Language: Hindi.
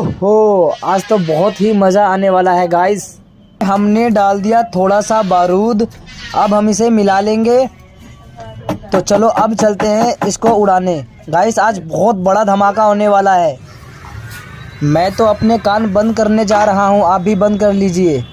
ओहो, आज तो बहुत ही मज़ा आने वाला है गाइस। हमने डाल दिया थोड़ा सा बारूद, अब हम इसे मिला लेंगे। तो चलो अब चलते हैं इसको उड़ाने। गाइस आज बहुत बड़ा धमाका होने वाला है। मैं तो अपने कान बंद करने जा रहा हूँ, आप भी बंद कर लीजिए।